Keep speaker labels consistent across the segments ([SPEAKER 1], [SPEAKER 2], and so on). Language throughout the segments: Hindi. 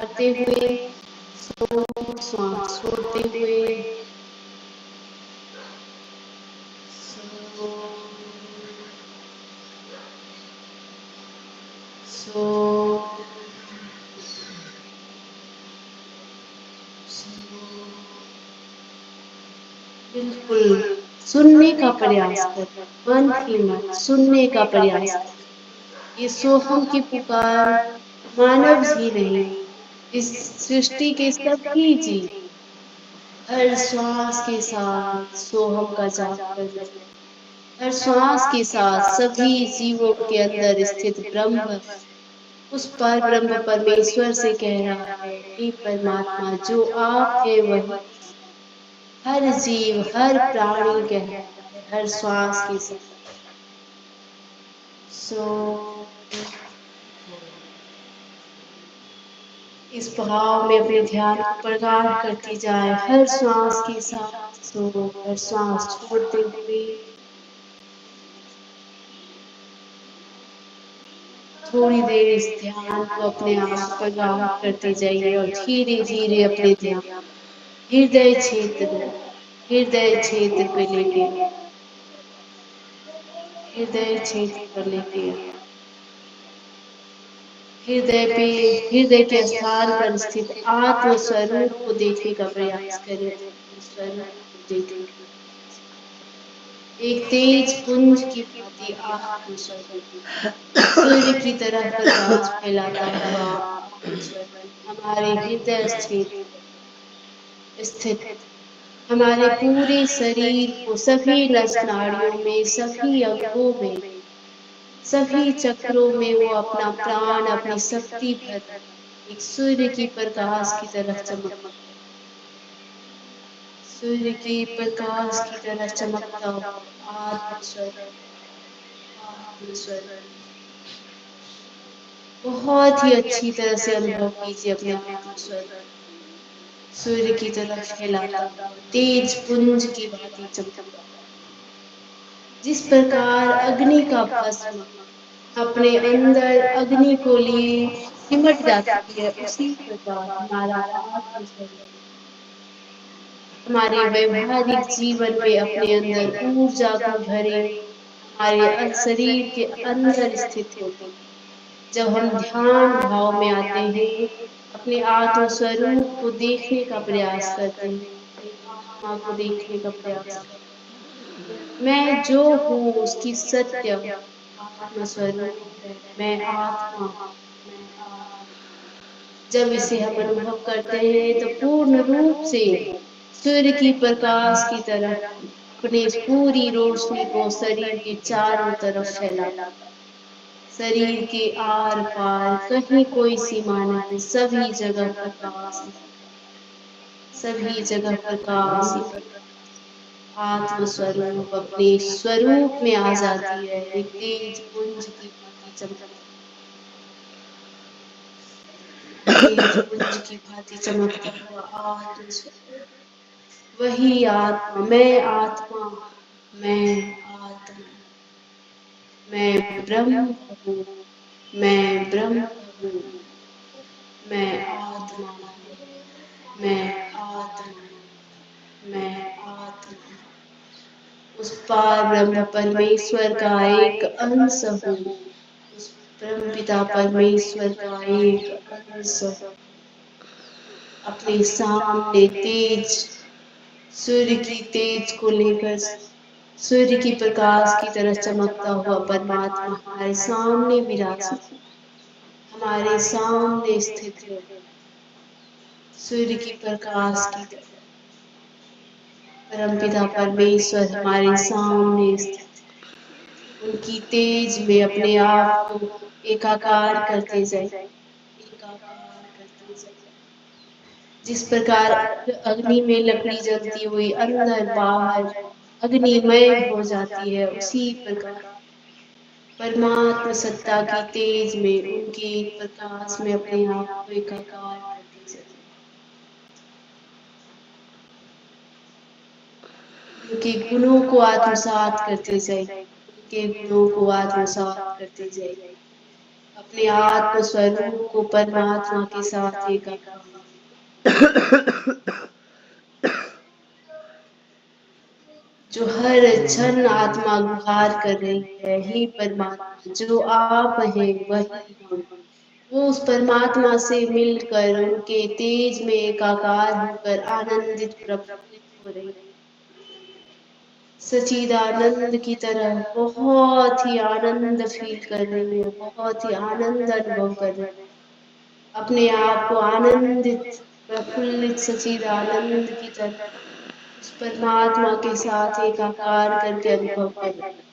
[SPEAKER 1] करते हुए श्वास छोड़ते हुए बिल्कुल सुनने का प्रयास कर, बंद ही मत, सुनने का प्रयास कर। ये सोहम की पुकार मानव ही नहीं, इस सृष्टि के सभी जीव हर श्वास के साथ सोहम का जाप कर रहे हैं। हर श्वास के साथ सभी जीवों के अंदर स्थित ब्रह्म उस पर ब्रह्म परमेश्वर से कह रहा है, हे परमात्मा जो आप है वही हर जीव हर प्राणी कह रहा है हर श्वास के साथ। इस भाव में अपने ध्यान को प्रगाढ़ करती जाए हर श्वास के साथ। हर श्वास छोड़ते हुए थोड़ी देर इस ध्यान को अपने आप प्रगाढ़ करते जाइए और धीरे धीरे अपने ध्यान हृदय क्षेत्र पे लेके हृदय क्षेत्र पर लेके हृदय के स्थान पर स्थित आत्म स्वरूप को देखने का प्रयास करें। स्वरूप को देखने का एक तेज पुंज की भांति आत्म स्वरूप सूर्य की तरह प्रकाश फैलाता हुआ आत्म स्वरूप हमारे हृदय क्षेत्र स्थित हमारे पूरे शरीर को सभी नस नाड़ियों में सभी अंगों में सभी चक्रों में वो अपना प्राण अपनी शक्ति भर एक सूर्य की प्रकाश की तरह चमक सूर्य की प्रकाश की तरह चमकता आत्मस्वरूप बहुत ही अच्छी तरह से अनुभव कीजिए अपने आत्मस्वरूप सूर्य की तरह फैलाता तेज पुंज की भांति चमकता जिस प्रकार अग्नि का भस्म अपने अंदर अग्नि को लिए सिमट जाती है उसी प्रकार हमारा आत्मस्वरूप हमारे व्यवहारिक जीवन में अपने अंदर ऊर्जा को भरे हमारे शरीर के अंदर स्थित होते जब हम ध्यान भाव में आते हैं अपने आत्म स्वरूप को देखने का प्रयास करते हैं अपनी आत्मा को देखने का प्रयास करते मैं जो हूँ उसकी सत्य आत्म स्वरूप है मैं आत्मा जब इसे हम अनुभव करते हैं तो पूर्ण रूप से सूर्य की प्रकाश की तरह अपने पूरी रोशनी को शरीर के चारों तरफ फैलाता शरीर के आर पार कहीं कोई सीमा नहीं सभी जगह प्रकाश सभी जगह प्रकाश आत्म स्वरूप अपने स्वरूप में आ जाती है एक तेज पुंज की भांति चमकती तेज पुंज की भांति चमकता हुआ आत्म स्वरूप वही आत्मा मैं आत्मा मैं ब्रह्म हूँ मैं ब्रह्म हूँ मैं आत्मा मैं आत्मा मैं आत्मा उस पार ब्रह्म परमेश्वर का एक अंश हूँ उस ब्रह्म पिता परमेश्वर का एक अंश अपने सामने तेज सूर्य की तेज को लेकर सूर्य की प्रकाश की तरह चमकता हुआ परमात्मा हमारे सामने विराजमान हमारे सामने स्थित है सूर्य की प्रकाश की तरह परमपिता परमेश्वर हमारे सामने स्थित उनकी तेज में अपने आप को एकाकार करते जाए जिस प्रकार अग्नि में लकड़ी जलती हुई अंदर बाहर अग्निमय हो जाती है उसी प्रकार परमात्मा सत्ता की तेज में उनके प्रकाश में अपने आप को एकाकार करते जाए उनके गुणों को आत्मसात करते जाए उनके गुणों को आत्मसात करते जाए अपने आत्म स्वरूप को परमात्मा के साथ एकाकार, जो हर क्षण आत्मा गुहार कर रही है, हे परमात्मा जो आप हैं वही हम। वो उस परमात्मा से मिलकर उनके तेज में एकाकार होकर आनंदित प्रफुल्लित हो रही है, सच्चिदानंद की तरह बहुत ही आनंद फील कर रही है, बहुत ही आनंद अनुभव कर रही है, अपने आप को आनंदित प्रफुल्लित सच्चिदानंद की तरह उस परमात्मा के साथ एकाकार करके अनुभव कर रही है।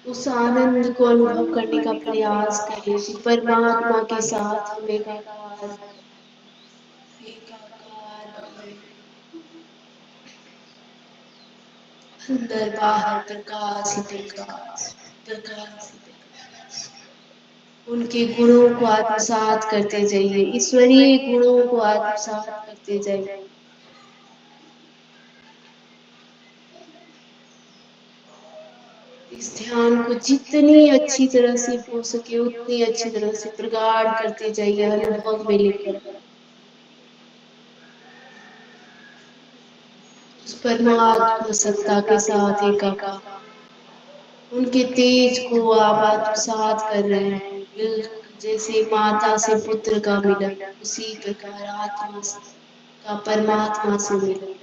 [SPEAKER 1] उस आनंद को अनुभव करने का प्रयास करें कि परमात्मा के साथ हम एकाकार एकाकार हो गए, अंदर बाहर प्रकाश ही प्रकाश, प्रकाश ही प्रकाश। उनके गुणों को आत्मसात करते जाइए, ईश्वरीय गुणों को आत्मसात करते जाइए। इस ध्यान को जितनी अच्छी तरह से हो सके उतनी अच्छी तरह से प्रगाढ़ करते जाइए, अनुभव में लेकर उस परमात्मा सत्ता के साथ एकाकार, उनके तेज को आप आत्मसात कर रहे हैं, बिल्कुल जैसे माता से पुत्र का मिलन, उसी प्रकार आत्मा का परमात्मा से मिलन।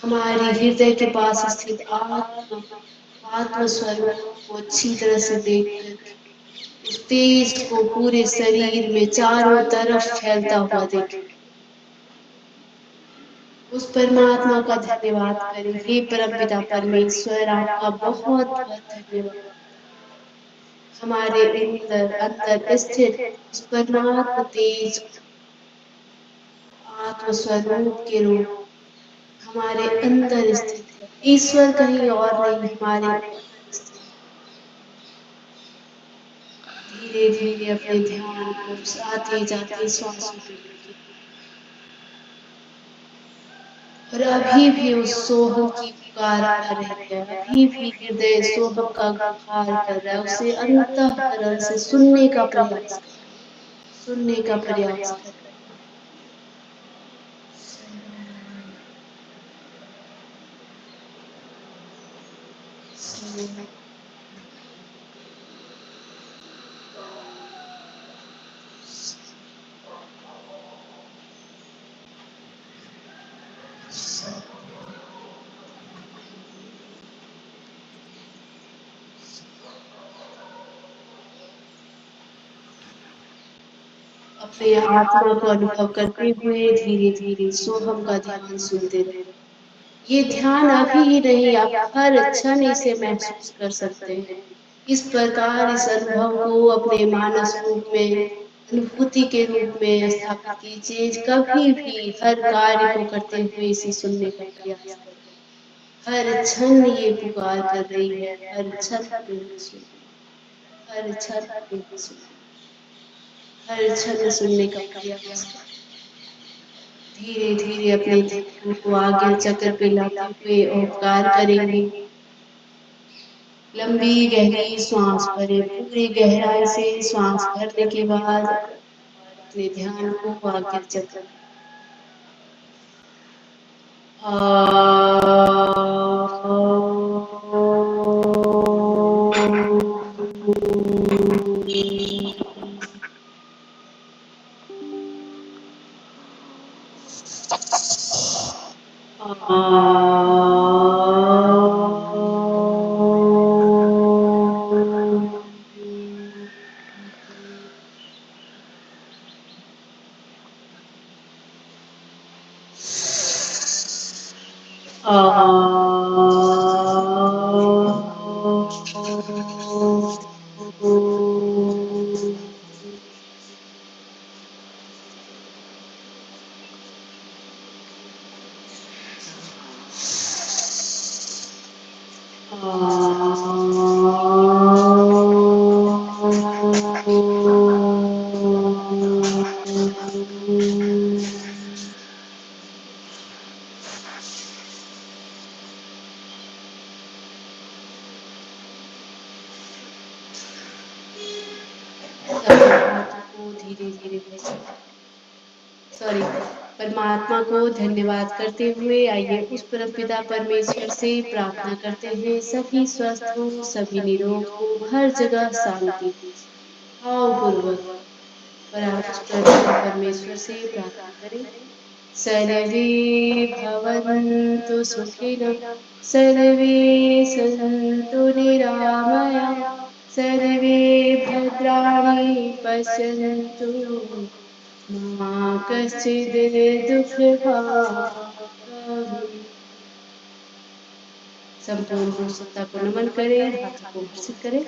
[SPEAKER 1] हमारी हृदय के पास स्थित आत्म स्वरूप को अच्छी तरह से देख कर उस तेज को पूरे शरीर में चारों तरफ फैलता हुआ देखें। उस परमात्मा का धन्यवाद करें। हे परमपिता परमेश्वर, आपका बहुत बहुत धन्यवाद। हमारे अंदर अंदर स्थित उस परमात्मा तेज आत्म स्वरूप के रूप हमारे अंदर स्थित है। ईश्वर कहीं और नहीं, हमारे अंदर स्थित। धीरे धीरे अपने ध्यान को आते जाते श्वासों पे लेके और अभी भी उस सोहम की पुकार आ रही है, अभी भी हृदय सोहम का गुहार कर रहा है, उसे अंतःकरण से सुनने का प्रयास कर, सुनने का प्रयास कर। अपने आत्मा को अनुभव करते हुए धीरे धीरे सोहम का ध्यान सुनते रहे। ये ध्यान अभी ही नहीं, आप हर क्षण इसे महसूस कर सकते हैं। इस प्रकार इस अनुभव को अपने मानस रूप में अनुभूति के रूप में स्थापित कीजिए। कभी भी हर कार्य को करते हुए इसे सुनने का प्रयास करें। हर क्षण ये पुकार कर रही है, हर क्षण में सुन, हर क्षण में सुन, हर क्षण सुनने का प्रयास करें। धीरे धीरे अपने ध्यान को आगे चक्र पे लाते हुए ओंकार करेंगे। लंबी गहरी श्वास भरें, पूरी गहराई से श्वास भरने के बाद अपने ध्यान को आगे चक्र अपने हाथों को धीरे धीरे परमात्मा को धन्यवाद करते हुए आइए उस परमपिता परमेश्वर से प्रार्थना करते हैं सभी स्वस्थ हो, सभी निरोग हो, हर जगह शांति। भावपूर्वक और आप उस परमपिता परमेश्वर से प्रार्थना करें। सर्वे भवन्तु सुखिनः, सर्वे सन्तु निरामया, सर्वे भद्राणि पश्यन्तु मा कश्चित् दुःखभाग् भवेत्। संपूर्ण पुरुषोत्ता को नमन करें, हाथों को घर्षित करें।